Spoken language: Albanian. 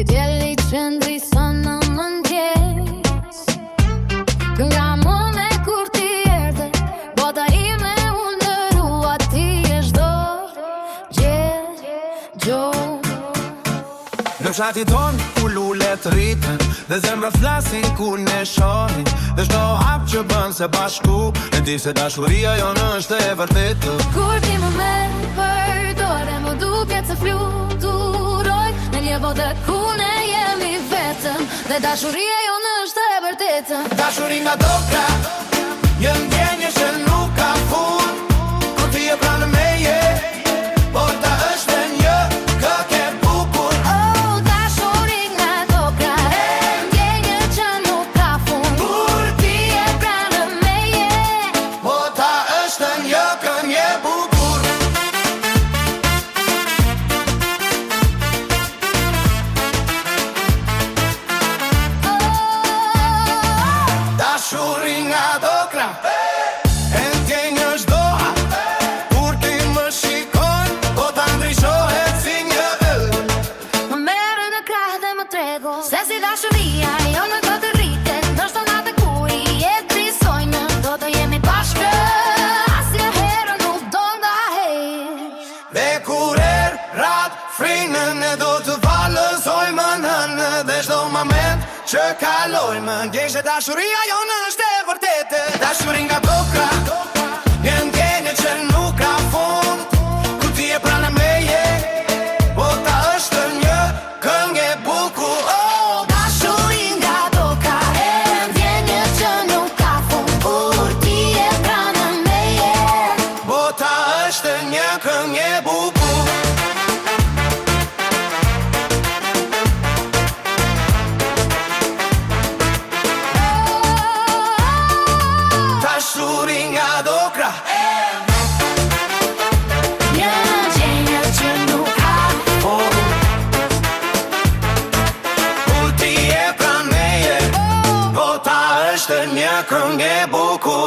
Djeli që ndrison në mëngjes, kënga më me kur ti erdhe, bota ime u ndërua, ti e çdo gjë. Në fshati ton ku lulet rritën dhe zemra flasin ku ne shohin, dhe çdo hap që bën se bashku e di se dashuria jonë është e vërtetë. Kur ti më merr për dorë, më duket se fluturoj në një botë ku ne jemi vetëm, dhe dashuria jonë është e vërtetë. Dashuri nga dokra, një ndjenje që nuk ka fund, kur ti e pranë meje, bota është një këngë e bukur. Oh, dashuri nga dokra, ndjenje që nuk ka fund, kur ti e pranë meje, Bota është një këngë e bukur. Dashuri nga dokra, e ndjenjë është doha, kur ti më shikon, bota ndryshohet si një ëllë. më merë në krah dhe më trego se si dashuria jonë do të rritet, ndoshta natë kur i jetësojnë, do të jemi bashkë, asnjëherë nuk do ndahesh. Dhe kur rat frinën e do të valëzojmë në dhe çdo moment që kalojmë, ndjej se dashuria jonë është e vërtetë. Dashuri nga dokra, një ndjenje që nuk ka fund, kur ti e pranë meje, bota është një këngë e bukur. Oh, dashuri nga dokra, ndjenje që nuk ka fund, kur ti e pranë meje, Bota është një këngë e bukur. Dashuri nga dokra, një ndjenje që nuk ka kur ti e pranë meje, bota është një këngë e bukur.